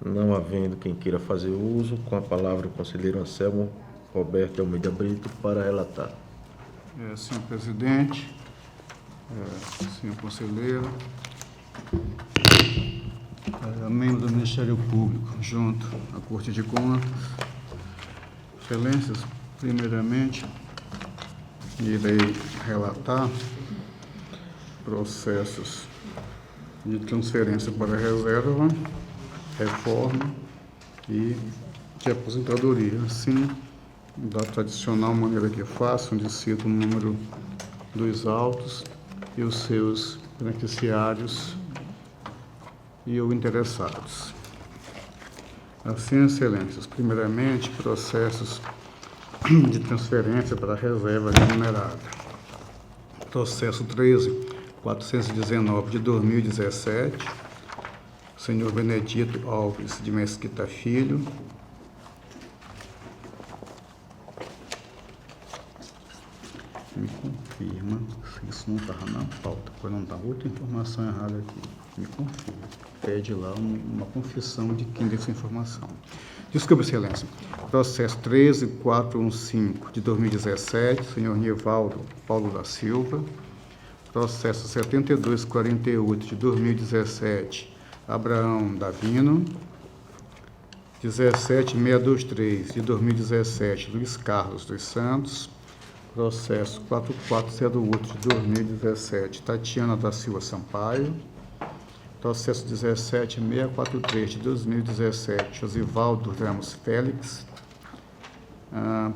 Não havendo quem queira fazer uso, com a palavra o conselheiro Anselmo Roberto Almeida Brito para relatar. Senhor presidente, senhor conselheiro, membro do Ministério Público, junto à Corte de Contas, excelências, primeiramente, irei relatar processos de transferência para reserva, reforma e de aposentadoria, assim, da tradicional maneira que faço, onde cito o número dos autos e os seus beneficiários e ou interessados. Assim, excelências, primeiramente, processos de transferência para a reserva remunerada. Processo 13.419 de 2017, senhor Benedito Alves de Mesquita Filho. Me confirma se isso não estava na pauta, pois não está outra informação errada aqui. Me confirma. Pede lá uma confissão de quem deu essa informação. Desculpe, excelência. Processo 13.415 de 2017, senhor Nivaldo Paulo da Silva. Processo 72.48 de 2017, Abraão Davino. 17.623 de 2017, Luiz Carlos dos Santos. Processo 4408 de 2017, Tatiana da Silva Sampaio. Processo 17.643 de 2017, Josivaldo Ramos Félix.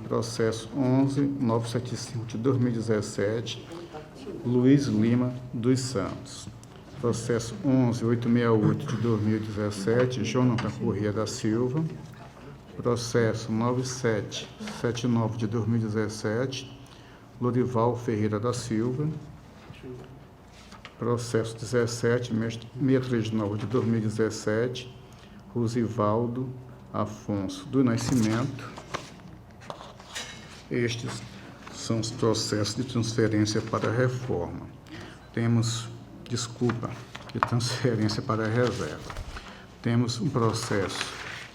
Processo 11.975 de 2017, Luiz Lima dos Santos. Processo 11.868 de 2017, Jonathan Corrêa da Silva. Processo 9779 de 2017, Lorival Ferreira da Silva. Processo 17.639 de 2017, Rosivaldo Afonso do Nascimento. Estes são os processos de transferência para a reforma. Temos, de transferência para a reserva. Temos um processo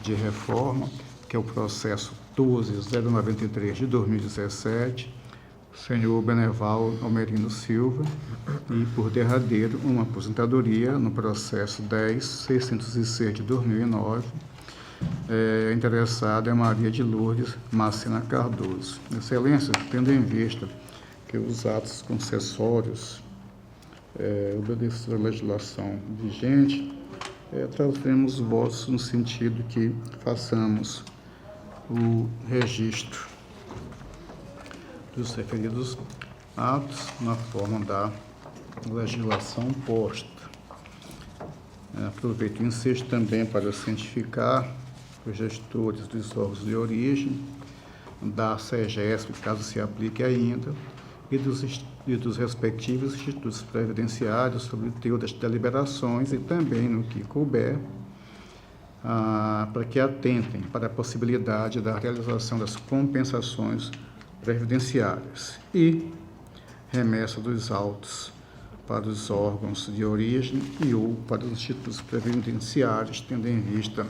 de reforma, que é o processo 12.093 de 2017, senhor Beneval Almerino Silva, e, por derradeiro, uma aposentadoria no processo 10.606 de 2009, interessada é Maria de Lourdes Macena Cardoso. Excelência, tendo em vista que os atos concessórios obedecem à legislação vigente, trazemos votos no sentido que façamos o registro dos referidos atos na forma da legislação posta. Aproveito o ensejo também para cientificar os gestores dos órgãos de origem, da SEGESP, caso se aplique ainda, e dos respectivos institutos previdenciários sobre o teor das deliberações e também, no que couber, para que atentem para a possibilidade da realização das compensações previdenciárias e remessa dos autos para os órgãos de origem e ou para os institutos previdenciários, tendo em vista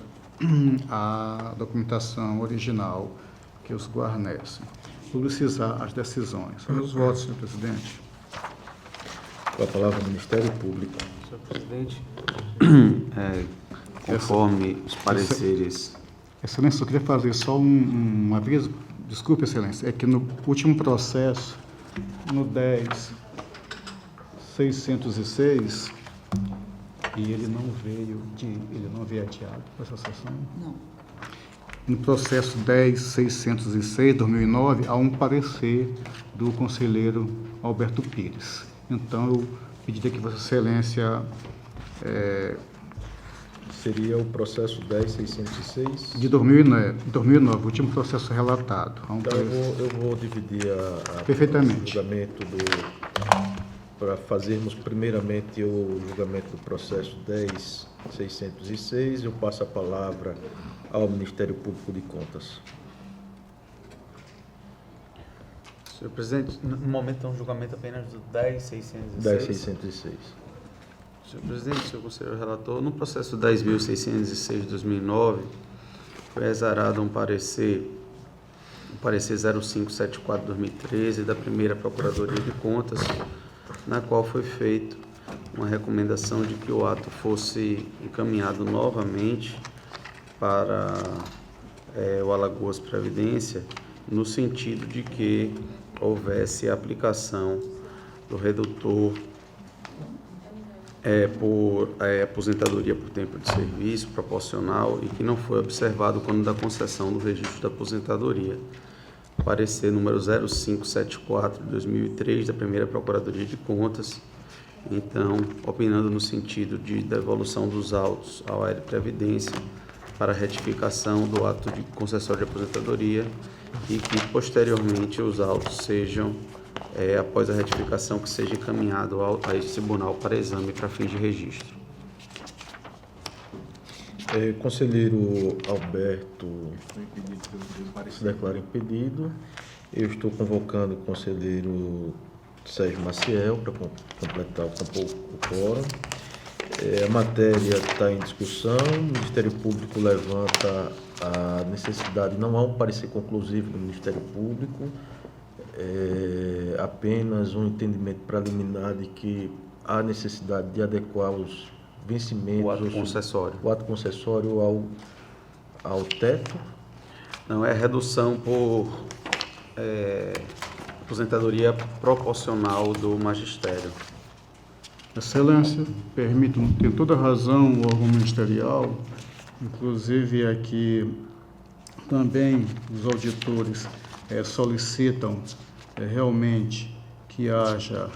a documentação original que os guarnecem. Publicizar as decisões. São os votos, senhor presidente. Com a palavra o Ministério Público. Senhor presidente, conforme os pareceres... Excelência, eu queria fazer só um aviso. Desculpe, excelência, é que no último processo, no 10.606, e ele não veio adiado para essa sessão? Não. No processo 10.606, 2009, há um parecer do conselheiro Alberto Pires. Então, eu pediria que Vossa Excelência... Seria o processo 10.606? De 2009, o último processo relatado. Então, eu vou dividir Perfeitamente. o julgamento para fazermos primeiramente o julgamento do processo 10.606. Eu passo a palavra ao Ministério Público de Contas. Senhor presidente, no momento é um julgamento apenas do 10.606. 10.606. Senhor presidente, senhor conselheiro relator, no processo 10.606 de 2009, foi exarado o parecer 0574 de 2013 da primeira Procuradoria de Contas, na qual foi feita uma recomendação de que o ato fosse encaminhado novamente para o Alagoas Previdência, no sentido de que houvesse a aplicação do redutor por aposentadoria por tempo de serviço proporcional e que não foi observado quando da concessão do registro da aposentadoria. Parecer número 0574 de 2003 da primeira Procuradoria de Contas, então, opinando no sentido de devolução dos autos ao Aéreo Previdência para retificação do ato de concessório de aposentadoria e que, posteriormente, os autos sejam, após a retificação, que seja encaminhado a este tribunal para exame para fins de registro. Conselheiro Alberto se declara impedido. Eu estou convocando o conselheiro Sérgio Maciel para completar o quórum. A matéria está em discussão. O Ministério Público levanta a necessidade, não há um parecer conclusivo do Ministério Público, apenas um entendimento preliminar de que há necessidade de adequar os vencimentos, o ato concessório ao teto. Não, é redução por aposentadoria proporcional do magistério. Excelência, permito, tem toda razão o órgão ministerial, inclusive aqui também os auditores solicitam realmente que haja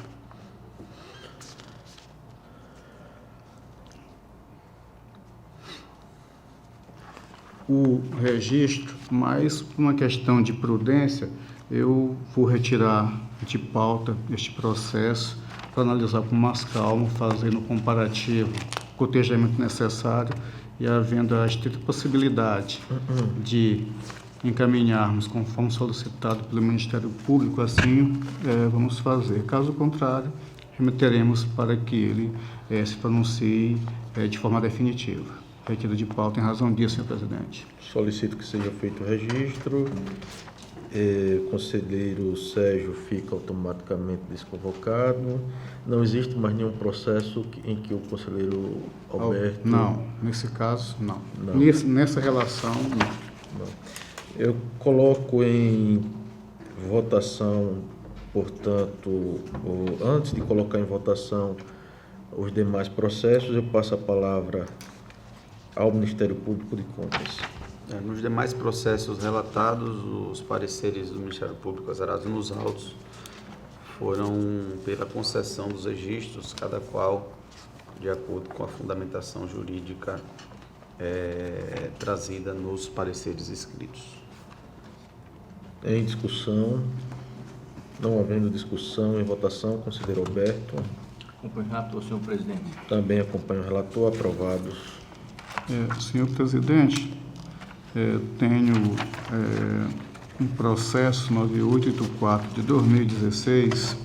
o registro, mas por uma questão de prudência, eu vou retirar de pauta este processo para analisar com mais calma, fazendo um comparativo, cotejamento necessário e havendo a estrita possibilidade de encaminharmos conforme solicitado pelo Ministério Público, assim vamos fazer. Caso contrário, remeteremos para que ele se pronuncie de forma definitiva. Retiro de pauta em razão disso, senhor presidente. Solicito que seja feito o registro. Conselheiro Sérgio fica automaticamente desconvocado. Não existe mais nenhum processo em que o conselheiro Alberto... Não, nesse caso, não. Nessa relação, não. Eu coloco em votação, portanto, antes de colocar em votação os demais processos, eu passo a palavra ao Ministério Público de Contas. Nos demais processos relatados, os pareceres do Ministério Público exarados nos autos foram pela concessão dos registros, cada qual de acordo com a fundamentação jurídica trazida nos pareceres escritos. Em discussão, não havendo discussão, em votação, conselheiro Alberto. Acompanho o relator, senhor presidente. Também acompanho o relator, aprovados. Senhor presidente, tenho um processo 9884 de 2016,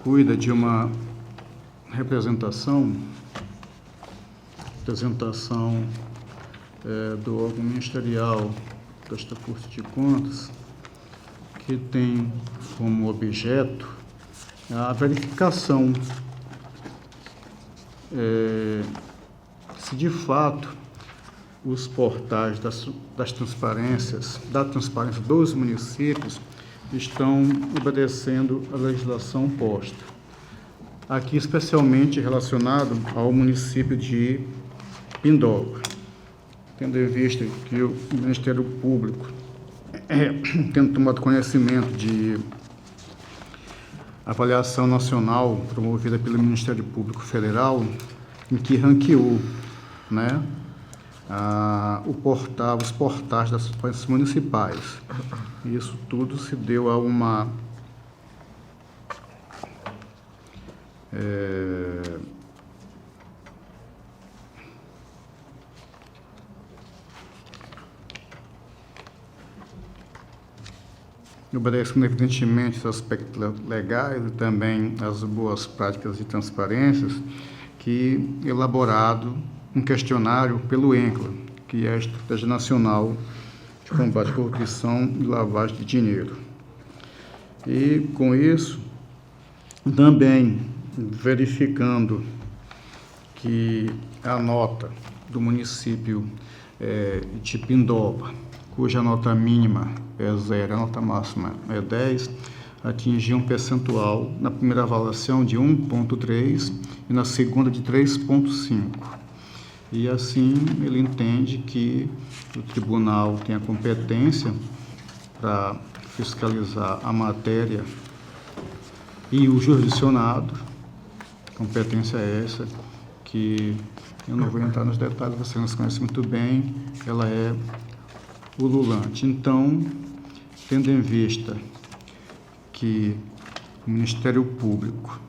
cuida de uma representação do órgão ministerial desta Corte de Contas, que tem como objeto a verificação se de fato os portais da transparência dos municípios estão obedecendo à legislação posta. Aqui especialmente relacionado ao município de Pindoba, tendo em vista que o Ministério Público, tendo tomado conhecimento de avaliação nacional promovida pelo Ministério Público Federal, em que ranqueou, os portais das instituições municipais. Isso tudo se deu a uma obedecendo evidentemente os aspectos legais e também as boas práticas de transparência, que elaborado um questionário pelo ENCLA, que é a Estratégia Nacional de Combate à Corrupção e Lavagem de Dinheiro. E, com isso, também verificando que a nota do município de Pindoba, cuja nota mínima é 0, a nota máxima é 10, atingiu um percentual na primeira avaliação de 1,3 e na segunda de 3,5. E assim ele entende que o tribunal tem a competência para fiscalizar a matéria e o jurisdicionado. Competência é essa que eu não vou entrar nos detalhes, você nos conhece muito bem, ela é ululante. Então, tendo em vista que o Ministério Público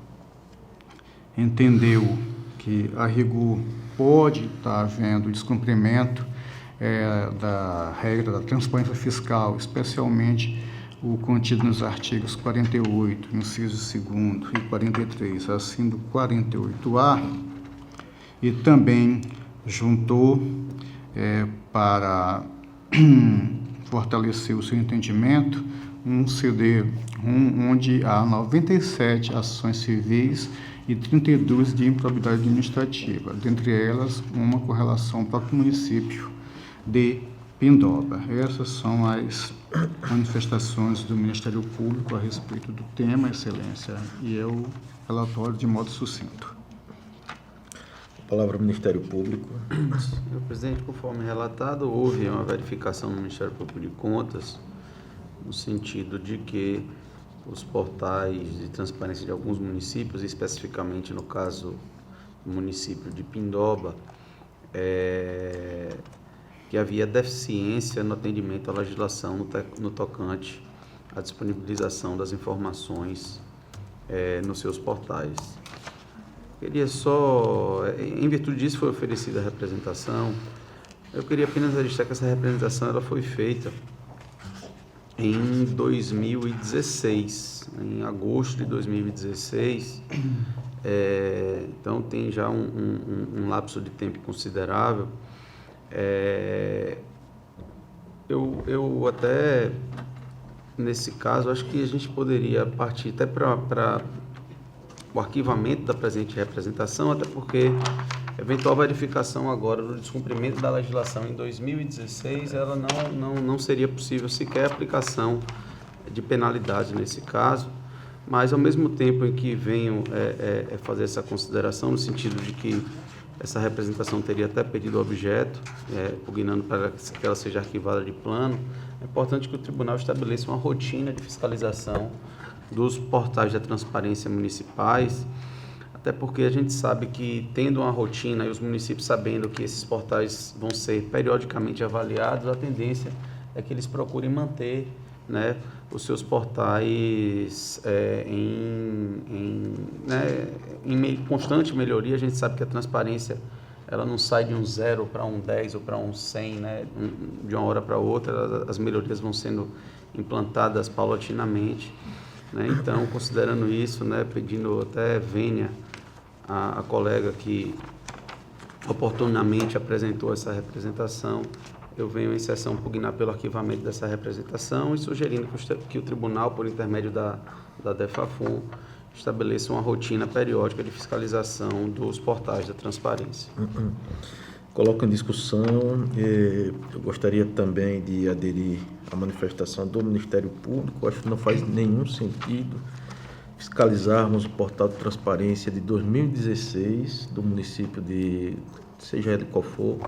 entendeu que a rigor pode estar havendo descumprimento da regra da transparência fiscal, especialmente o contido nos artigos 48, inciso 2º e 43, assim do 48A, e também juntou para fortalecer o seu entendimento um CD-ROM onde há 97 ações civis e 32 de improbidade administrativa, dentre elas uma com relação ao próprio município de Pindoba. Essas são as manifestações do Ministério Público a respeito do tema, Excelência, e eu relatório de modo sucinto. Palavra ao Ministério Público. Senhor presidente, conforme relatado, houve uma verificação no Ministério Público de Contas, no sentido de que os portais de transparência de alguns municípios, especificamente no caso do município de Pindoba, que havia deficiência no atendimento à legislação no tocante à disponibilização das informações nos seus portais. Queria só, em virtude disso foi oferecida a representação, eu queria apenas registrar que essa representação ela foi feita em 2016, em agosto de 2016, então tem já um lapso de tempo considerável. Eu até, nesse caso, acho que a gente poderia partir até para o arquivamento da presente representação, até porque eventual verificação agora do descumprimento da legislação em 2016, ela não seria possível sequer aplicação de penalidade nesse caso, mas ao mesmo tempo em que venho fazer essa consideração, no sentido de que essa representação teria até pedido objeto, pugnando para que ela seja arquivada de plano, é importante que o tribunal estabeleça uma rotina de fiscalização dos portais da transparência municipais, até porque a gente sabe que, tendo uma rotina e os municípios sabendo que esses portais vão ser periodicamente avaliados, a tendência é que eles procurem manter, né, os seus portais em constante melhoria. A gente sabe que a transparência ela não sai de um 0 para um 10 ou para um 100, né, de uma hora para outra. As melhorias vão sendo implantadas paulatinamente. Né? Então, considerando isso, né, pedindo até vênia a colega que oportunamente apresentou essa representação, eu venho em sessão pugnar pelo arquivamento dessa representação e sugerindo que o tribunal, por intermédio da DEFAFUN, estabeleça uma rotina periódica de fiscalização dos portais da transparência. Coloco em discussão, eu gostaria também de aderir à manifestação do Ministério Público. Acho que não faz nenhum sentido fiscalizarmos o portal de transparência de 2016 do município de, seja ele qual for.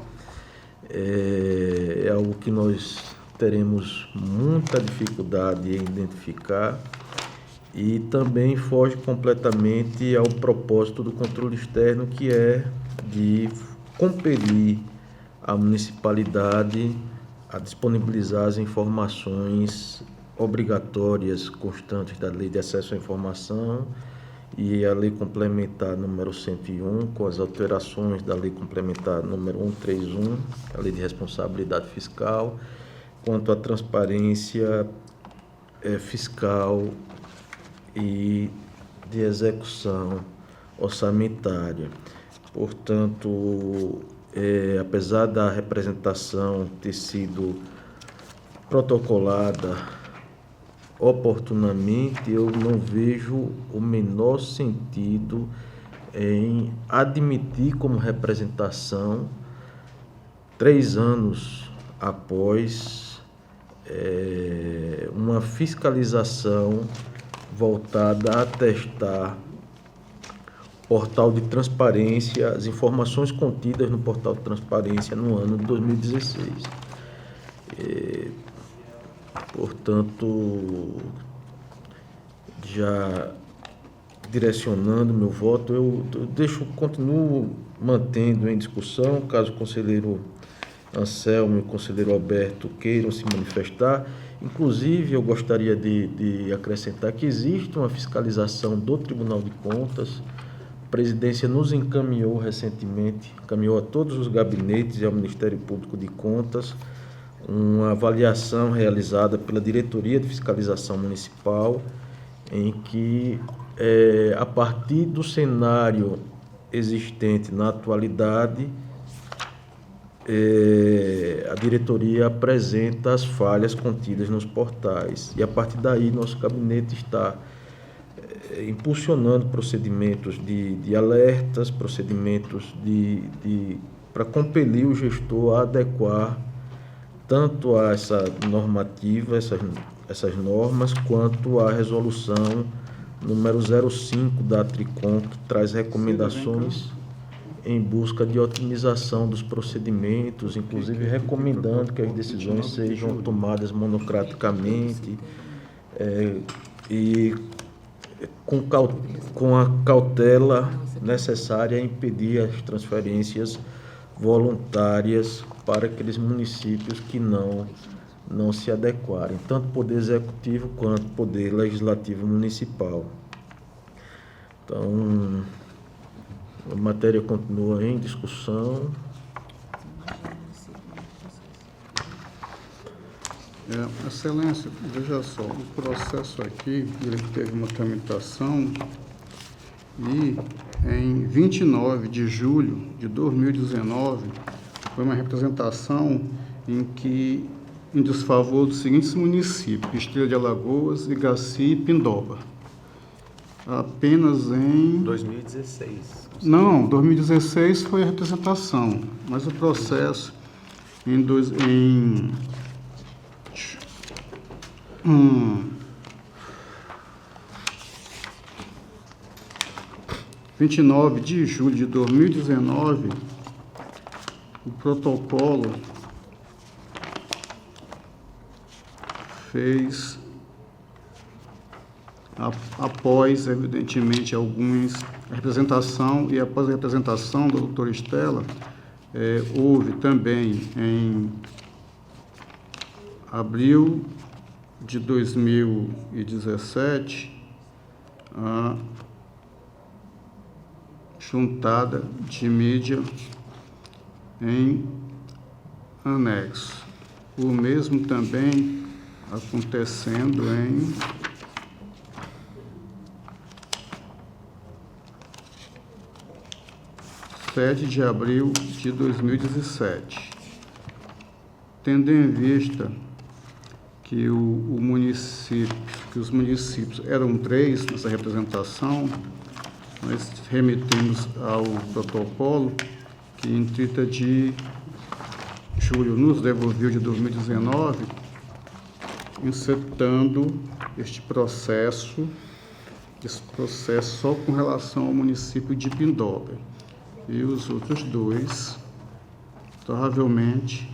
É algo que nós teremos muita dificuldade em identificar e também foge completamente ao propósito do controle externo, que é de compelir a municipalidade a disponibilizar as informações obrigatórias constantes da Lei de Acesso à Informação e a Lei Complementar número 101, com as alterações da Lei Complementar número 131, a Lei de Responsabilidade Fiscal, quanto à transparência fiscal e de execução orçamentária. Portanto, apesar da representação ter sido protocolada oportunamente, eu não vejo o menor sentido em admitir como representação, 3 anos após, uma fiscalização voltada a testar o portal de transparência, as informações contidas no portal de transparência no ano de 2016. Portanto, já direcionando meu voto, eu continuo mantendo em discussão, caso o conselheiro Anselmo e o conselheiro Alberto queiram se manifestar. Inclusive, eu gostaria de acrescentar que existe uma fiscalização do Tribunal de Contas. A presidência nos encaminhou recentemente, encaminhou a todos os gabinetes e ao Ministério Público de Contas, uma avaliação realizada pela Diretoria de Fiscalização Municipal, em que, a partir do cenário existente na atualidade, a diretoria apresenta as falhas contidas nos portais. E, a partir daí, nosso gabinete está impulsionando procedimentos de alertas, procedimentos para compelir o gestor a adequar tanto a essa normativa, essas normas, quanto a resolução número 05 da Tricom, que traz recomendações em busca de otimização dos procedimentos, inclusive recomendando que as decisões sejam tomadas monocraticamente e com a cautela necessária a impedir as transferências voluntárias para aqueles municípios que não se adequarem, tanto Poder Executivo quanto Poder Legislativo Municipal. Então, a matéria continua em discussão. Excelência, veja só, o processo aqui, ele teve uma tramitação e em 29 de julho de 2019 foi uma representação em desfavor dos seguintes municípios: Estrela de Alagoas, Igaci e Pindoba. Apenas em 2016. Não, 2016 foi a representação, mas o processo em 29 de julho de 2019, o protocolo fez, após, evidentemente, a representação, e após a representação da doutora Estela, houve também, em abril de 2017, a juntada de mídia em anexo. O mesmo também acontecendo em 7 de abril de 2017. Tendo em vista que os municípios eram 3 nessa representação, nós remetemos ao protocolo que em 30 de julho nos devolveu de 2019, insetando esse processo só com relação ao município de Pindoba. E os outros 2, provavelmente,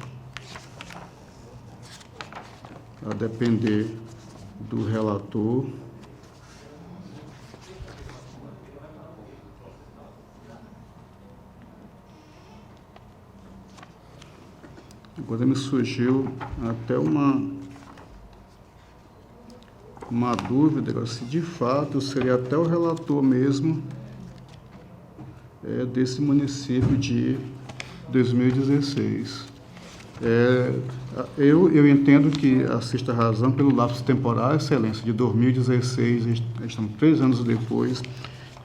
a depender do relator, agora me surgiu até uma dúvida se de fato seria até o relator mesmo desse município de 2016. Eu entendo que assista a razão pelo lapso temporal, excelência, de 2016, estamos 3 anos depois,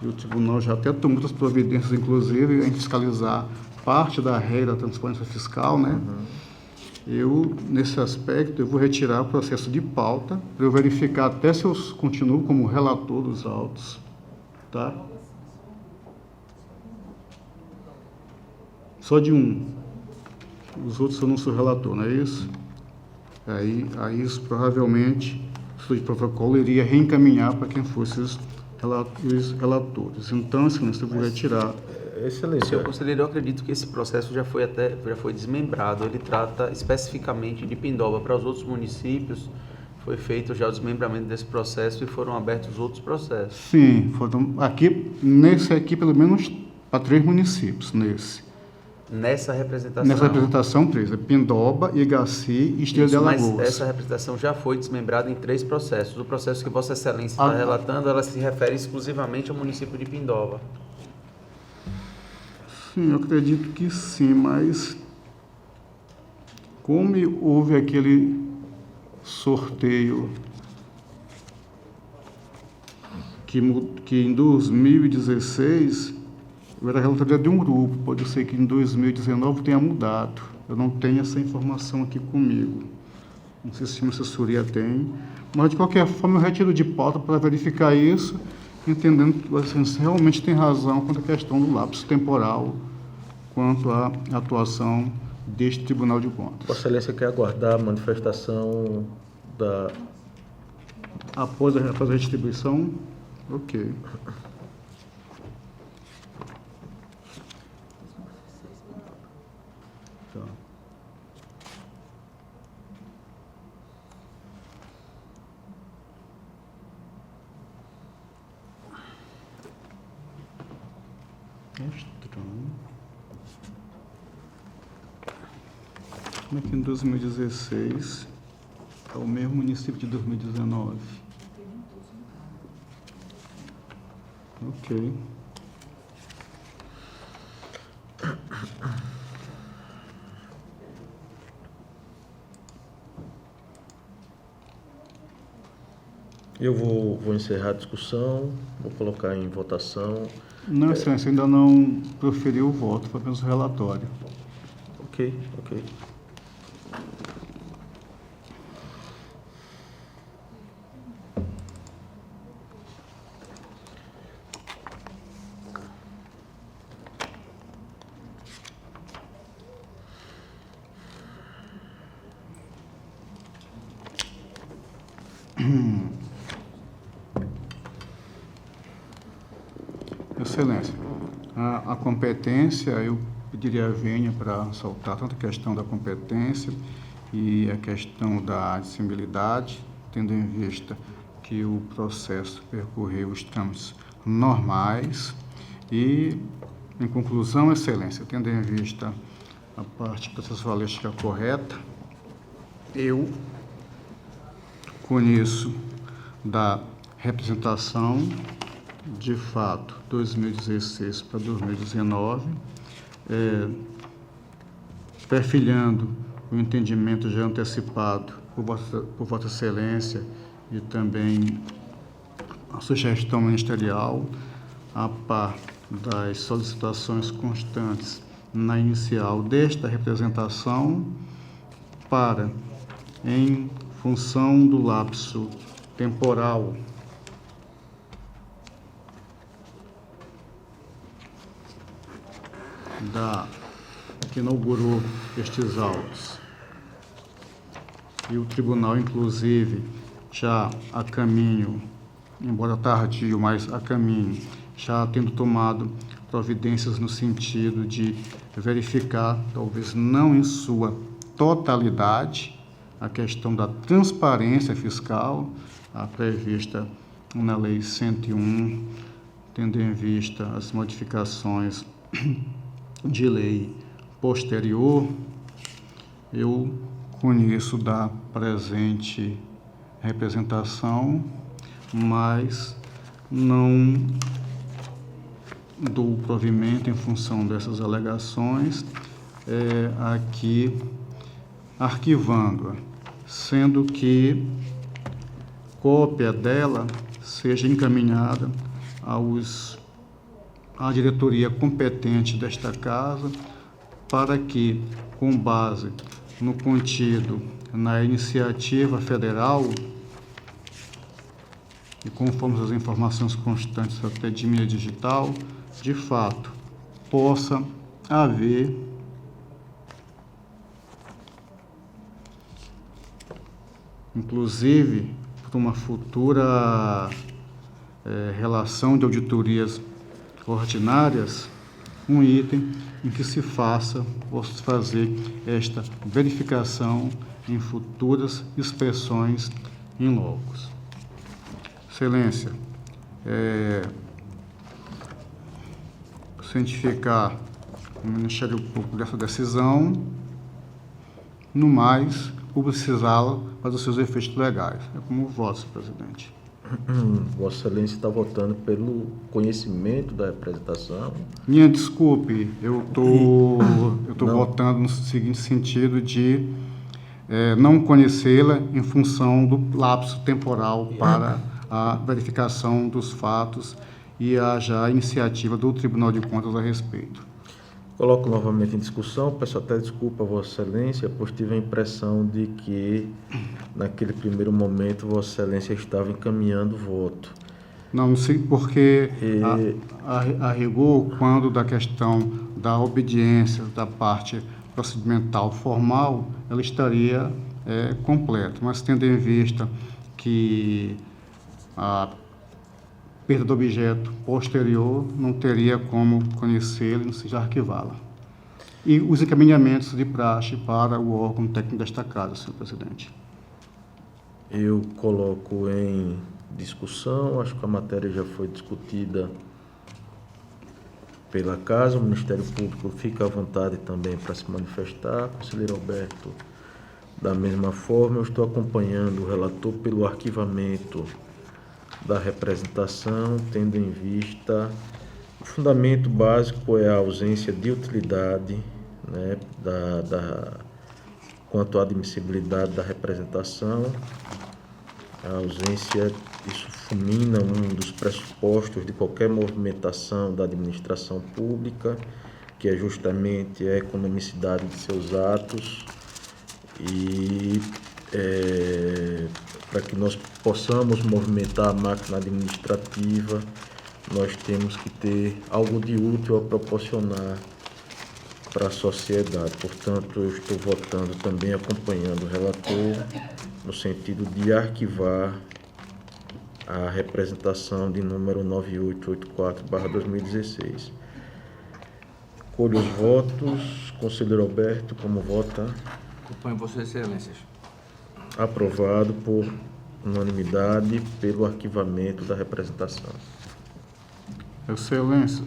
e o tribunal já até tomou outras providências, inclusive em fiscalizar parte da regra da transparência fiscal, né? Nesse aspecto, eu vou retirar o processo de pauta para eu verificar até se eu continuo como relator dos autos, tá? Só de um. Os outros eu não sou relator, não é isso? Aí isso provavelmente, o estudo de protocolo iria reencaminhar para quem fosse os relatores. Então, excelência, eu vou retirar. Excelência. Senhor conselheiro, eu acredito que esse processo já foi desmembrado. Ele trata especificamente de Pindoba. Para os outros municípios, foi feito já o desmembramento desse processo e foram abertos outros processos. Sim, nesse aqui, pelo menos para 3 municípios, Nessa representação? Nessa representação, 3. É Pindoba, Igaci e Estrela de Alagoas. Mas essa representação já foi desmembrada em 3 processos. O processo que Vossa Excelência está relatando, ela se refere exclusivamente ao município de Pindoba. Sim, eu acredito que sim, mas como houve aquele sorteio que em 2016 eu era relatoria de um grupo, pode ser que em 2019 tenha mudado. Eu não tenho essa informação aqui comigo. Não sei se a assessoria tem, mas de qualquer forma eu retiro de pauta para verificar isso, entendendo que você realmente tem razão quanto à questão do lapso temporal, quanto à atuação deste Tribunal de Contas. Vossa Excelência quer aguardar a manifestação da... Após a restituição? Ok. Tá. Estranho. Como é que em 2016 é o mesmo município de 2019? Ok. Eu vou encerrar a discussão, vou colocar em votação. Não, excelência, ainda não proferiu o voto, foi apenas o relatório. Ok. Excelência, a competência, eu pediria a vênia para soltar tanto a questão da competência e a questão da admissibilidade, tendo em vista que o processo percorreu os trâmites normais e, em conclusão, excelência, tendo em vista a parte processualística correta, eu conheço da representação de fato 2016 para 2019, perfilhando o entendimento já antecipado por Vossa Excelência e também a sugestão ministerial, a par das solicitações constantes na inicial desta representação, para, em função do lapso temporal que inaugurou estes autos, e o tribunal, inclusive, já a caminho, embora tardio, mas a caminho, já tendo tomado providências no sentido de verificar, talvez não em sua totalidade, a questão da transparência fiscal, a prevista na Lei 101, tendo em vista as modificações de lei posterior, eu conheço da presente representação, mas não dou provimento em função dessas alegações. Aqui arquivando-a, sendo que cópia dela seja encaminhada à diretoria competente desta Casa, para que, com base no contido na iniciativa federal e conforme as informações constantes até de mídia digital, de fato, possa haver inclusive para uma futura relação de auditorias ordinárias, um item em que se possa fazer esta verificação em futuras inspeções em locos. Excelência, cientificar o Ministério Público dessa decisão, no mais, publicizá-la para os seus efeitos legais. É como voto, senhor presidente. Vossa Excelência está votando pelo conhecimento da representação. Minha desculpe, eu estou votando no seguinte sentido de não conhecê-la em função do lapso temporal para a verificação dos fatos e a iniciativa do Tribunal de Contas a respeito. Coloco novamente em discussão. Peço até desculpa a Vossa Excelência, pois tive a impressão de que, naquele primeiro momento, Vossa Excelência estava encaminhando o voto. Não sei, porque a rigor, quando da questão da obediência da parte procedimental formal, ela estaria completa, mas tendo em vista que a perda do objeto posterior não teria como conhecê-la e não seja arquivá-la. E os encaminhamentos de praxe para o órgão técnico desta Casa, senhor presidente. Eu coloco em discussão, acho que a matéria já foi discutida pela Casa, o Ministério Público fica à vontade também para se manifestar. Conselheiro Alberto, da mesma forma, eu estou acompanhando o relator pelo arquivamento da representação, tendo em vista o fundamento básico é a ausência de utilidade, né, quanto à admissibilidade da representação. A ausência, isso fulmina um dos pressupostos de qualquer movimentação da administração pública, que é justamente a economicidade de seus atos, e para que nós possamos movimentar a máquina administrativa, nós temos que ter algo de útil a proporcionar para a sociedade. Portanto, eu estou votando também, acompanhando o relator, no sentido de arquivar a representação de número 9884/2016. Colho os votos. Conselheiro Alberto, como vota? Acompanho Vossas Excelências. Aprovado por unanimidade pelo arquivamento da representação. Excelência,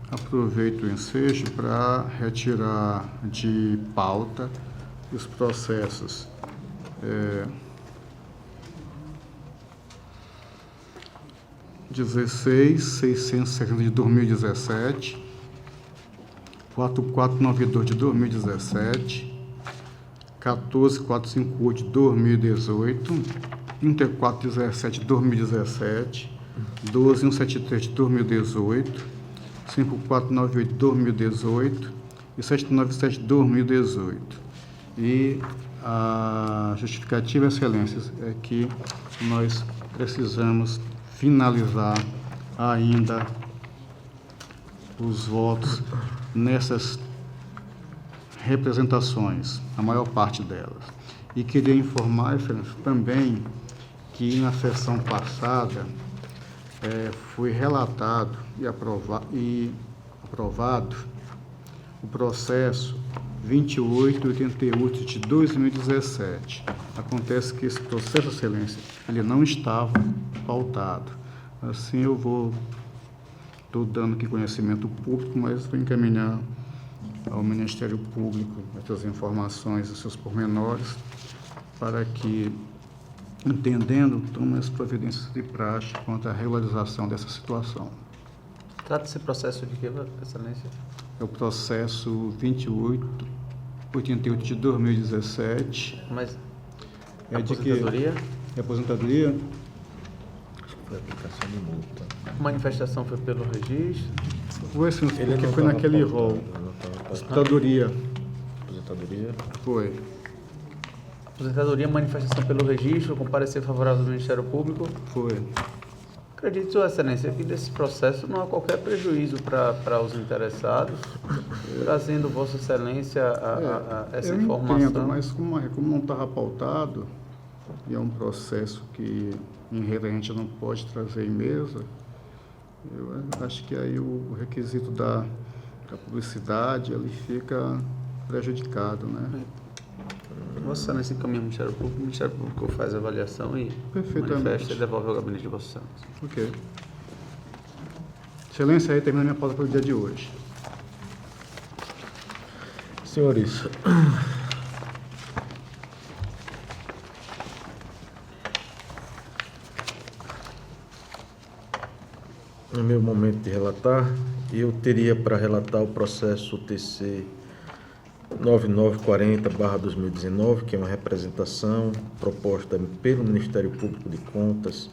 aproveito o ensejo para retirar de pauta os processos 16.660 de 2017, 4492 de 2017, 14.458 de 2018, 3417 de 2017, 12.173 de 2018, 5498 de 2018 e 797 de 2018. E a justificativa, excelências, é que nós precisamos finalizar ainda os votos nessas representações, a maior parte delas. E queria informar, excelência, também que na sessão passada foi relatado e aprovado o processo 2888 de 2017. Acontece que esse processo, excelência, ele não estava pautado. Assim estou dando aqui conhecimento público, mas vou encaminhar ao Ministério Público essas informações, os seus pormenores, para que, entendendo, tome as providências de praxe quanto à regularização dessa situação. Trata-se processo de que, Excelência? É o processo 88 de 2017. Mas É de que? aposentadoria? Aposentadoria? Acho que foi aplicação de multa. A manifestação foi pelo registro? Foi assim, porque não foi tava naquele pautado, rol. não tava pautado. Aposentadoria. Aposentadoria. Foi. Aposentadoria, manifestação pelo registro, comparecer favorável do Ministério Público. Foi. Acredito, Sua Excelência, que desse processo não há qualquer prejuízo para os interessados, trazendo Vossa Excelência essa eu informação. entendo, mas como não estava pautado, e é um processo que em regra a gente não pode trazer em mesa, eu acho que aí o requisito da publicidade ele fica prejudicado, né? Vossa Excelência encaminha ao Ministério Público, o Ministério Público faz a avaliação e Perfeitamente. manifesta e devolve ao gabinete de Vossa Excelência. Ok. Excelência, aí termina a minha pauta para o dia de hoje. Senhores, no meu momento de relatar, eu teria para relatar o processo TC 9940/2019, que é uma representação proposta pelo Ministério Público de Contas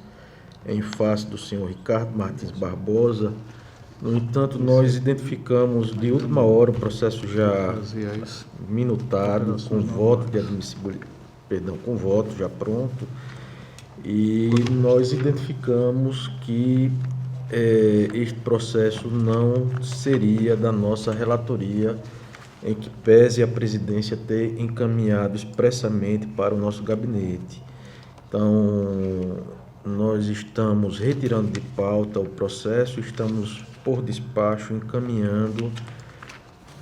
em face do senhor Ricardo Martins Barbosa. No entanto, nós identificamos de última hora o processo já Fazia isso. minutado, com voto de admissibilidade, com voto já pronto, e nós identificamos que este processo não seria da nossa relatoria, em que pese a presidência ter encaminhado expressamente para o nosso gabinete. Então, nós estamos retirando de pauta o processo, estamos por despacho encaminhando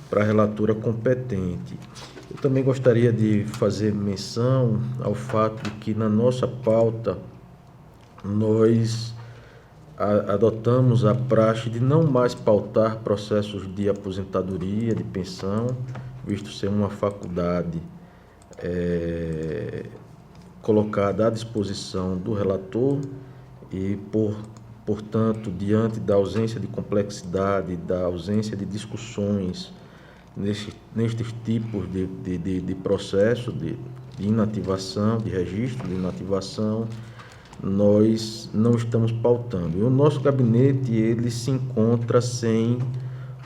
para a relatora competente. Eu também gostaria de fazer menção ao fato de que na nossa pauta nós adotamos a praxe de não mais pautar processos de aposentadoria, de pensão, visto ser uma faculdade colocada à disposição do relator e, portanto, diante da ausência de complexidade, da ausência de discussões nestes tipos de processo de inativação, de registro de inativação, nós não estamos pautando. E o nosso gabinete ele se encontra sem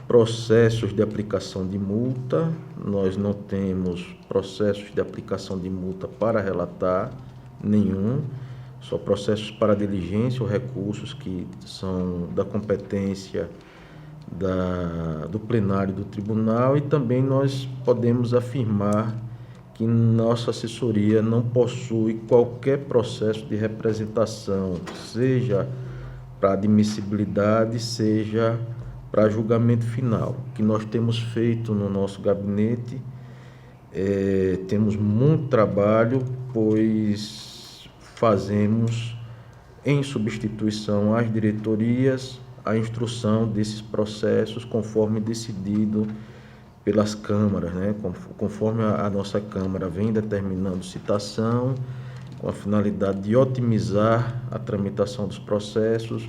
processos de aplicação de multa, nós não temos processos de aplicação de multa para relatar nenhum, só processos para diligência ou recursos que são da competência do plenário do tribunal, e também nós podemos afirmar que nossa assessoria não possui qualquer processo de representação, seja para admissibilidade, seja para julgamento final. O que nós temos feito no nosso gabinete, temos muito trabalho, pois fazemos em substituição às diretorias a instrução desses processos conforme decidido pelas câmaras, né? Conforme a nossa Câmara vem determinando citação, com a finalidade de otimizar a tramitação dos processos,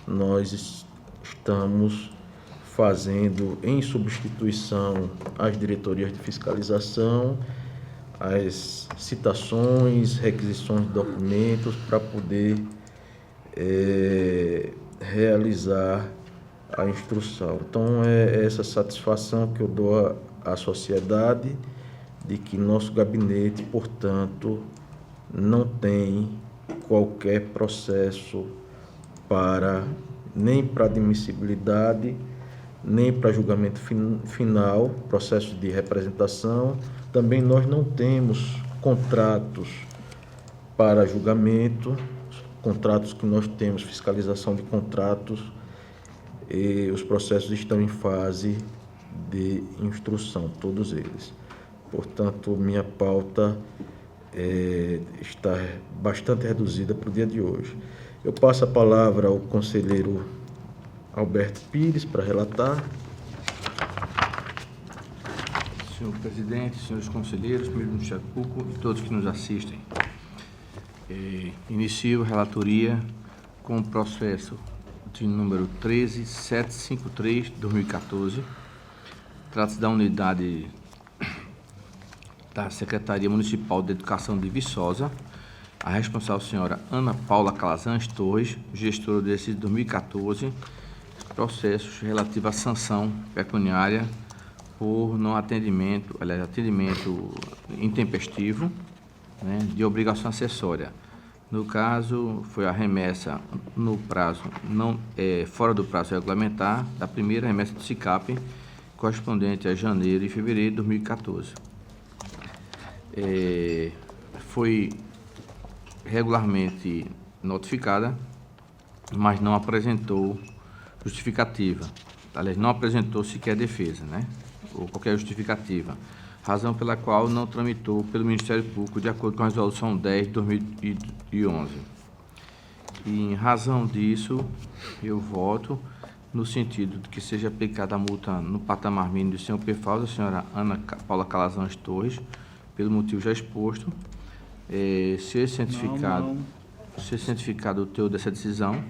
nós estamos fazendo em substituição às diretorias de fiscalização, as citações, requisições de documentos para poder realizar a instrução. Então, é essa satisfação que eu dou à sociedade de que nosso gabinete, portanto, não tem qualquer processo nem para admissibilidade, nem para julgamento final, processo de representação. Também nós não temos contratos para julgamento, contratos que nós temos, fiscalização de contratos, e os processos estão em fase de instrução, todos eles. Portanto, minha pauta está bastante reduzida para o dia de hoje. Eu passo a palavra ao conselheiro Alberto Pires para relatar. Senhor presidente, senhores conselheiros, membros do Ministério Público e todos que nos assistem. Inicio a relatoria com o processo de número 13753/2014. Trata-se da unidade da Secretaria Municipal de Educação de Viçosa, a responsável senhora Ana Paula Calazans Torres, gestora do exercício 2014, processos relativos à sanção pecuniária por não atendimento, atendimento intempestivo, né, de obrigação acessória. No caso, foi a remessa no prazo, fora do prazo regulamentar, da primeira remessa do SICAP, correspondente a janeiro e fevereiro de 2014. Foi regularmente notificada, mas não apresentou justificativa. Aliás, não apresentou sequer defesa, né? Ou qualquer justificativa. Razão pela qual não tramitou pelo Ministério Público de acordo com a Resolução 10 de 2011. E, em razão disso, eu voto no sentido de que seja aplicada a multa no patamar mínimo do senhor PFAL, da senhora Ana Paula Calazans Torres, pelo motivo já exposto. Ser cientificado o teor dessa decisão,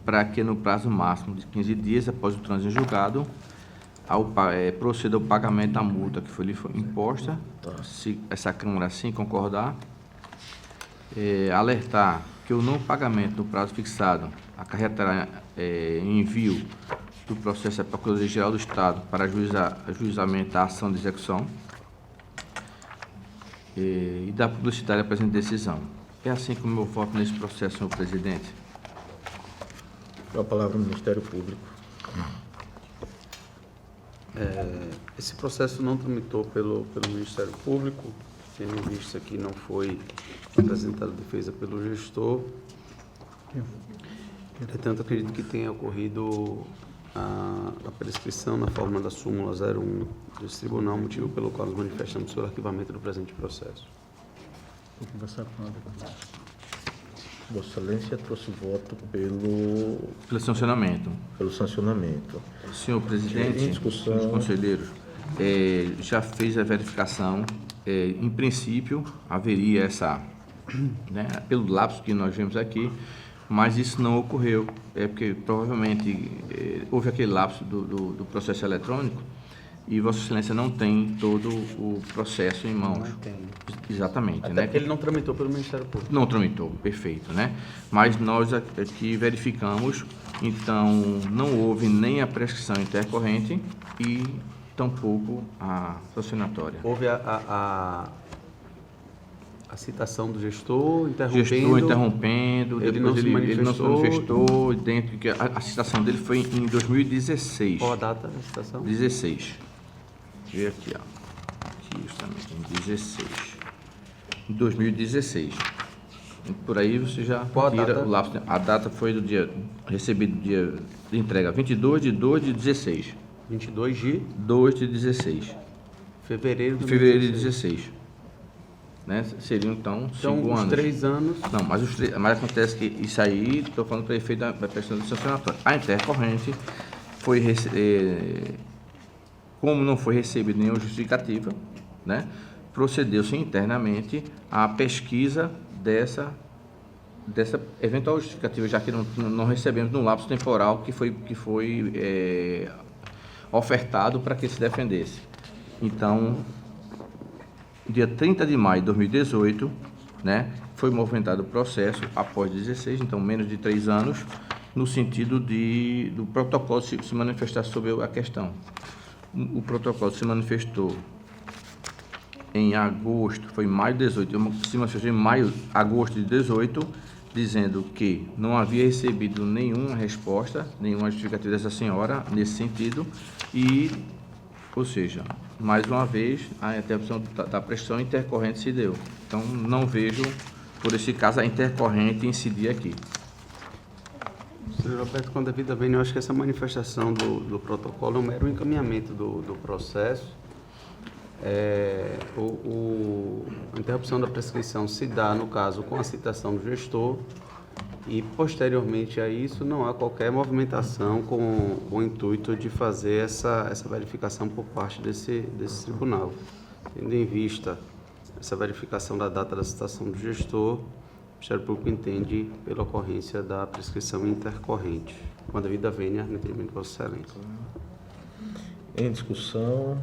para que no prazo máximo de 15 dias após o trânsito em julgado, proceda ao pagamento da multa que foi imposta, se essa Câmara assim concordar. Alertar que o não pagamento no prazo fixado acarretará envio do processo à Procuradoria-Geral do Estado para ajuizamento da ação de execução e da publicidade da presente decisão. É assim como eu voto nesse processo, senhor presidente. Com a palavra ao Ministério Público. Esse processo não tramitou pelo Ministério Público, tendo visto que não foi apresentada defesa pelo gestor. Portanto, acredito que tenha ocorrido a prescrição na forma da súmula 01 desse tribunal, motivo pelo qual nos manifestamos sobre o arquivamento do presente processo. Vou conversar com a deputada. Vossa Excelência trouxe voto pelo sancionamento. Em Senhor presidente, discussão. senhores conselheiros, já fez a verificação. Em princípio, haveria essa, né, pelo lapso que nós vemos aqui, mas isso não ocorreu. Porque provavelmente houve aquele lapso do processo eletrônico e Vossa Excelência não tem todo o processo em mãos. Não tem. Exatamente. Até né? porque ele não tramitou pelo Ministério Público. Não tramitou, perfeito, né? Mas nós aqui verificamos, então não houve nem a prescrição intercorrente e tampouco a sancionatória. Houve a citação do gestor interrompendo, ele depois ele não se manifestou, dentro que a citação dele foi em 2016. Qual a data da citação? 16. Deixa eu ver aqui, ó. Aqui justamente, em 16. Em 2016. Por aí você já Qual a tira data? o lapso. A data foi do dia recebido, dia de entrega 22 de 2 de 16. 22 de 2 de 16. fevereiro de Fevereiro de 2016. 16. Né? Seriam então 5 Então, os anos. 3 anos. Não, mas acontece que isso aí, estou falando para efeito da questão do sancionatório. A intercorrente foi, como não foi recebida nenhuma justificativa, né, procedeu-se internamente à pesquisa dessa eventual justificativa, já que não recebemos no lapso temporal que foi ofertado para que se defendesse. Então, dia 30 de maio de 2018, né, foi movimentado o processo após 16, então menos de 3 anos, no sentido do protocolo se manifestar sobre a questão. O protocolo se manifestou em agosto, foi em maio de 18, se manifestou em agosto de 18, dizendo que não havia recebido nenhuma resposta, nenhuma justificativa dessa senhora nesse sentido ou seja, mais uma vez, a interrupção da prescrição intercorrente se deu. Então, não vejo, por esse caso, a intercorrente incidir aqui. Senhor Roberto, com a devida vênia, eu acho que essa manifestação do protocolo é um mero encaminhamento do processo. A interrupção da prescrição se dá, no caso, com a citação do gestor e, posteriormente a isso, não há qualquer movimentação com o intuito de fazer essa verificação por parte desse tribunal. Tendo em vista essa verificação da data da citação do gestor, o Ministério Público entende pela ocorrência da prescrição intercorrente. Com a devida vênia, no entendimento de Vossa Excelência. Em discussão.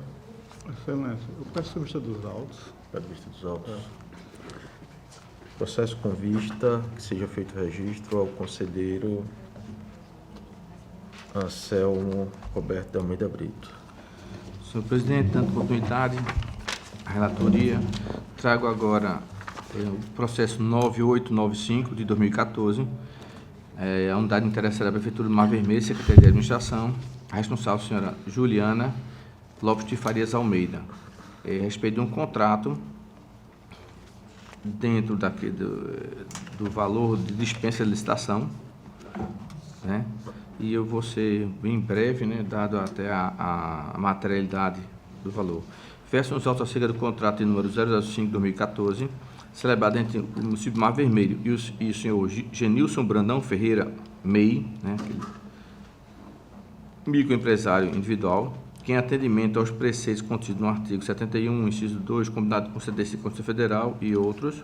Excelência, eu peço a vista dos autos. Para a vista dos autos. Processo com vista, que seja feito registro ao conselheiro Anselmo Roberto de Almeida Brito. Senhor presidente, dando continuidade à relatoria, trago agora o processo 9895 de 2014, a unidade interessada da Prefeitura do Mar Vermelho, Secretaria de Administração, a responsável, a senhora Juliana Lopes de Farias Almeida, a respeito de um contrato dentro do valor de dispensa de licitação, né? E eu vou ser bem breve, né, dado até a materialidade do valor. Versam os autos acerca do contrato de número 005/2014, celebrado entre o município de Mar Vermelho e o senhor Genilson Brandão Ferreira MEI, né, microempresário individual, que em atendimento aos preceitos contidos no artigo 71, inciso 2, combinado com o CDC Constituição Federal e outros,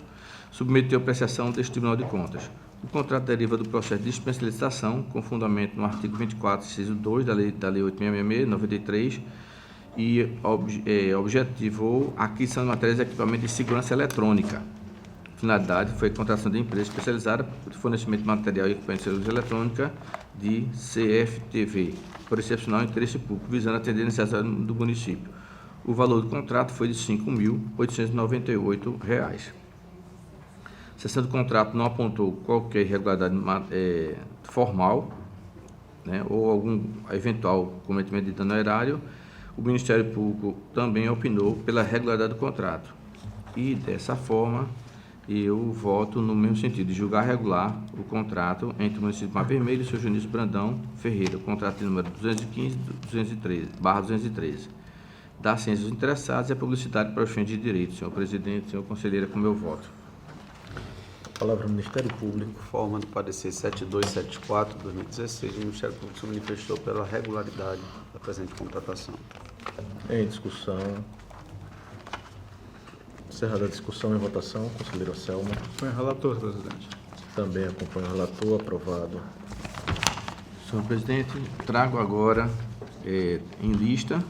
submeteu a apreciação deste Tribunal de Contas. O contrato deriva do processo de dispensa de licitação, com fundamento no artigo 24, inciso 2 da Lei 8.666/93, e objetivou a aquisição de matérias de equipamento de segurança eletrônica. A finalidade foi a contratação de empresa especializada de fornecimento de material e equipamento de segurança eletrônica de CFTV, por excepcional interesse público, visando atender a necessidade do município. O valor do contrato foi de R$ 5.898. A seção do contrato não apontou qualquer irregularidade formal, né, ou algum eventual cometimento de dano erário. O Ministério Público também opinou pela regularidade do contrato. E, dessa forma, eu voto no mesmo sentido, de julgar regular o contrato entre o município de Mar Vermelho e o senhor Genilson Brandão Ferreira, o contrato de número 215/213, da ciência dos interessados e a publicidade para os fins de direito. Senhor presidente, senhor conselheiro, é com meu voto. Palavra ao Ministério Público. Forma do parecer 7274/2016, o Ministério Público se manifestou pela regularidade da presente contratação. Em discussão. Encerrada a discussão, em votação, conselheiro Anselmo. Senhor relator, presidente. Também acompanha o relator, aprovado. Senhor presidente, trago agora em lista,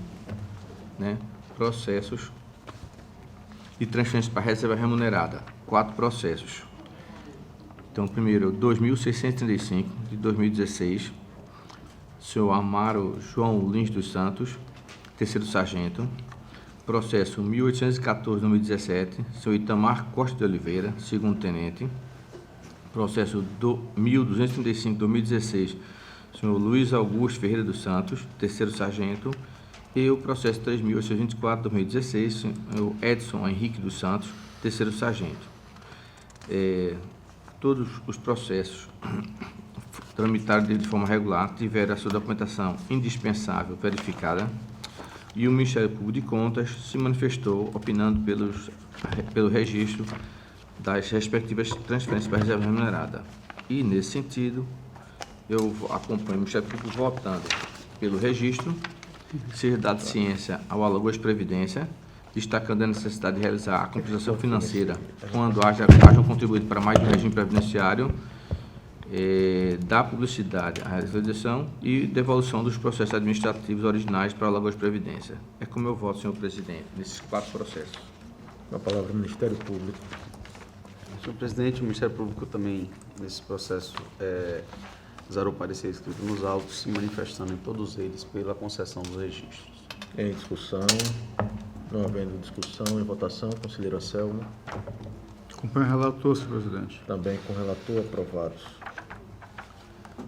né, processos de transferência para reserva remunerada. 4 processos. Então, primeiro, 2.635 de 2016, senhor Amaro João Lins dos Santos, terceiro sargento. Processo 1.814 de 2017, senhor Itamar Costa de Oliveira, segundo tenente. Processo 1.235 de 2016, senhor Luiz Augusto Ferreira dos Santos, terceiro sargento. E o processo 3.824 de 2016, senhor Edson Henrique dos Santos, terceiro sargento. Todos os processos tramitados de forma regular tiveram a sua documentação indispensável verificada, e o Ministério Público de Contas se manifestou opinando pelo registro das respectivas transferências para a reserva remunerada. E, nesse sentido, eu acompanho o Ministério Público votando pelo registro, ser dado ciência ao Alagoas Previdência, destacando a necessidade de realizar a compensação financeira quando hajam contribuído para mais de um regime previdenciário, da publicidade à realização e devolução dos processos administrativos originais para o Alagoas Previdência. É como eu voto, senhor presidente, nesses 4 processos. A palavra ao Ministério Público. Senhor presidente, o Ministério Público também, nesse processo, usará o parecer escrito nos autos, se manifestando em todos eles pela concessão dos registros. Em discussão. Não havendo discussão, em votação, conselheiro Anselmo. Acompanho o relator, senhor presidente. Também com o relator, aprovados.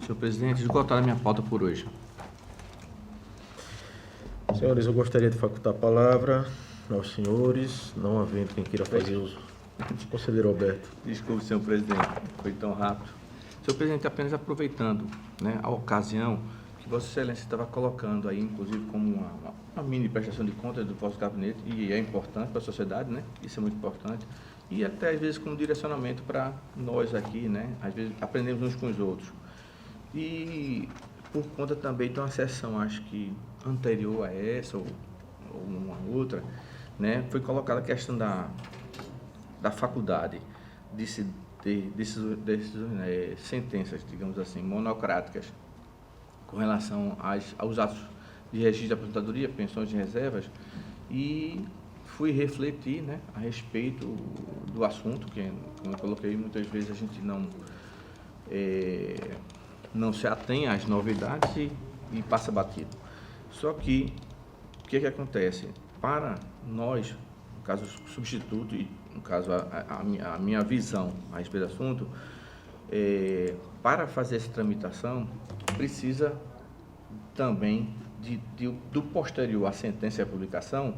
Senhor presidente, esgotada a minha pauta por hoje. Senhores, eu gostaria de facultar a palavra aos senhores, não havendo quem queira fazer uso. Conselheiro Alberto. Desculpe, senhor presidente, foi tão rápido. Senhor presidente, apenas aproveitando, né, a ocasião que Vossa Excelência estava colocando aí, inclusive, como uma mini prestação de contas do vosso gabinete, e é importante para a sociedade, né? Isso é muito importante. E até, às vezes, como direcionamento para nós aqui, né? Às vezes, aprendemos uns com os outros. E por conta também de uma sessão, acho que anterior a essa, ou uma outra, né? Foi colocada a questão da faculdade de se ter decisões, sentenças, digamos assim, monocráticas, com relação aos atos de registro de aposentadoria, pensões e reservas, e fui refletir, né, a respeito do assunto, que, como eu coloquei, muitas vezes a gente não se atém às novidades e passa batido. Só que, o que acontece? Para nós, no caso substituto, e no caso a minha visão a respeito do assunto, para fazer essa tramitação, precisa também, do posterior à sentença e à publicação,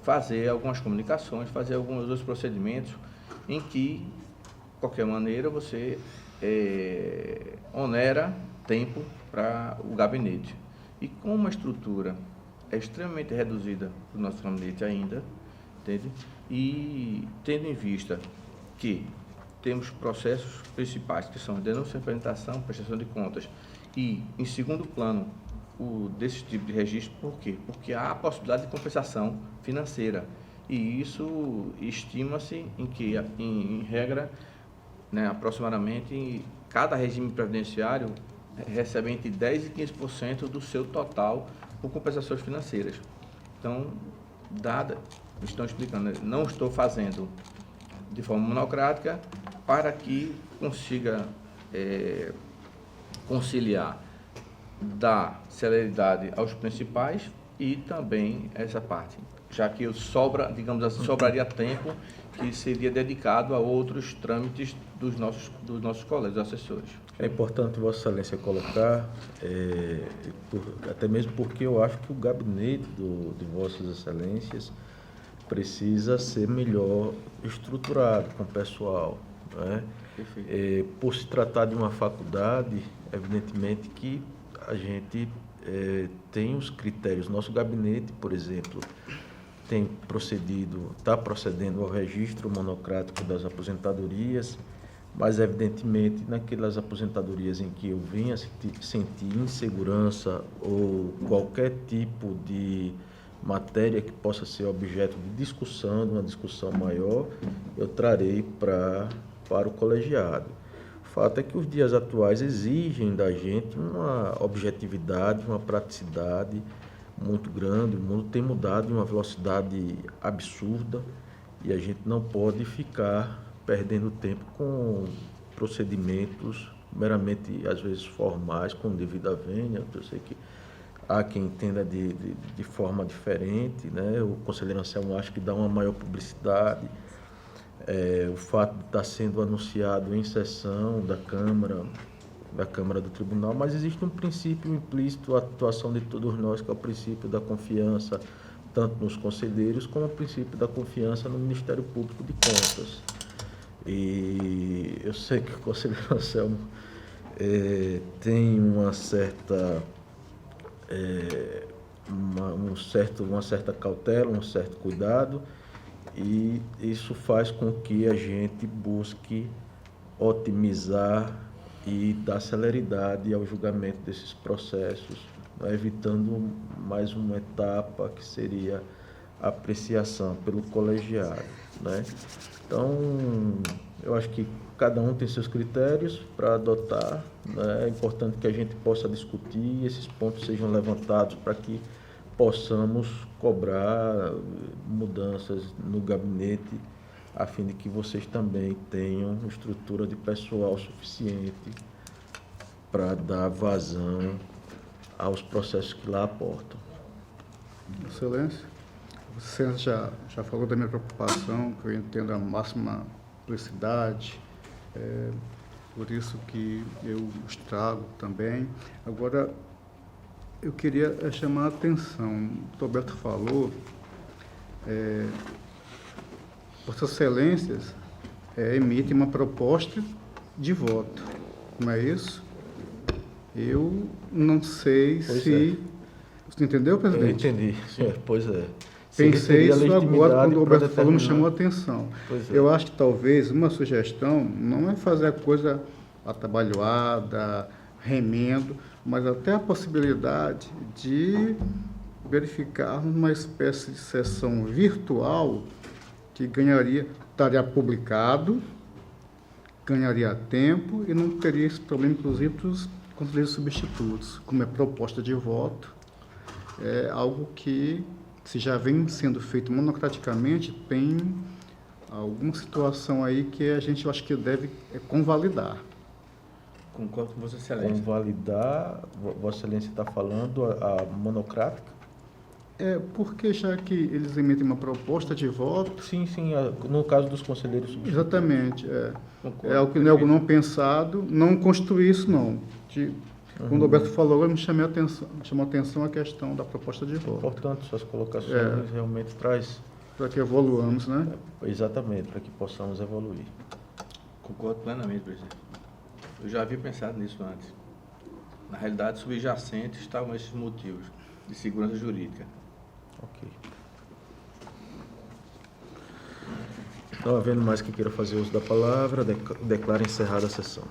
fazer algumas comunicações, fazer alguns outros procedimentos em que, de qualquer maneira, você onera tempo para o gabinete. E como a estrutura é extremamente reduzida para o nosso gabinete ainda, entende? E tendo em vista que temos processos principais, que são denúncia, apresentação, prestação de contas, e, em segundo plano, desse tipo de registro, por quê? Porque há a possibilidade de compensação financeira, e isso estima-se em que, em regra, né, aproximadamente, cada regime previdenciário recebe entre 10% e 15% do seu total por compensações financeiras. Então, estão explicando, não estou fazendo de forma monocrática para que consiga conciliar dar celeridade aos principais e também essa parte, já que digamos assim, sobraria tempo que seria dedicado a outros trâmites dos nossos colegas assessores. É importante Vossa Excelência colocar, até mesmo porque eu acho que o gabinete de Vossas Excelências precisa ser melhor estruturado com o pessoal, né? Por se tratar de uma faculdade, evidentemente que a gente tem os critérios. Nosso gabinete, por exemplo, está procedendo ao registro monocrático das aposentadorias, mas evidentemente naquelas aposentadorias em que eu vinha sentir insegurança ou qualquer tipo de matéria que possa ser objeto de discussão, de uma discussão maior, eu trarei para o colegiado. O fato é que os dias atuais exigem da gente uma objetividade, uma praticidade muito grande. O mundo tem mudado em uma velocidade absurda e a gente não pode ficar perdendo tempo com procedimentos meramente, às vezes, formais, com devida vênia. Eu sei que há quem entenda de forma diferente, né? O conselheiro Anselmo acho que dá uma maior publicidade. O fato de estar sendo anunciado em sessão da Câmara do Tribunal, mas existe um princípio implícito à atuação de todos nós, que é o princípio da confiança, tanto nos conselheiros, como o princípio da confiança no Ministério Público de Contas. E eu sei que o conselheiro Anselmo tem uma certa cautela, um certo cuidado, e isso faz com que a gente busque otimizar e dar celeridade ao julgamento desses processos, né, evitando mais uma etapa que seria a apreciação pelo colegiado, né? Então, eu acho que cada um tem seus critérios para adotar, né? É importante que a gente possa discutir e esses pontos sejam levantados para que possamos cobrar mudanças no gabinete, a fim de que vocês também tenham estrutura de pessoal suficiente para dar vazão aos processos que lá aportam. Excelência, você já falou da minha preocupação, que eu entendo a máxima publicidade, por isso que eu estrago também. Agora, eu queria chamar a atenção, o Roberto falou, Vossas Excelências emitem uma proposta de voto, não é isso? Eu não sei se... Você entendeu, presidente? Eu entendi, senhor, pois é. Pensei isso agora, quando o Roberto falou, me chamou a atenção. Pois é. Eu acho que talvez uma sugestão não é fazer a coisa atabalhoada, remendo, mas até a possibilidade de verificar uma espécie de sessão virtual que estaria publicado, ganharia tempo e não teria esse problema, inclusive, dos conselheiros substitutos. Como é proposta de voto, é algo que se já vem sendo feito monocraticamente, tem alguma situação aí que a gente, eu acho que deve convalidar. Concordo com Vossa Excelência. Convalidar, Vossa Excelência está falando a monocrática? Porque já que eles emitem uma proposta de voto... Sim, no caso dos conselheiros substitutos. Exatamente. Concordo, É algo que não é algo não pensado, não construir isso, não. Quando o Roberto falou, eu me chamou a atenção a questão da proposta de voto. Portanto, suas colocações realmente traz... Para que evoluamos, né? Exatamente, para que possamos evoluir. Concordo plenamente, presidente. Eu já havia pensado nisso antes. Na realidade, subjacentes estavam esses motivos de segurança jurídica. Ok. Não havendo mais que queira fazer uso da palavra, declaro encerrada a sessão.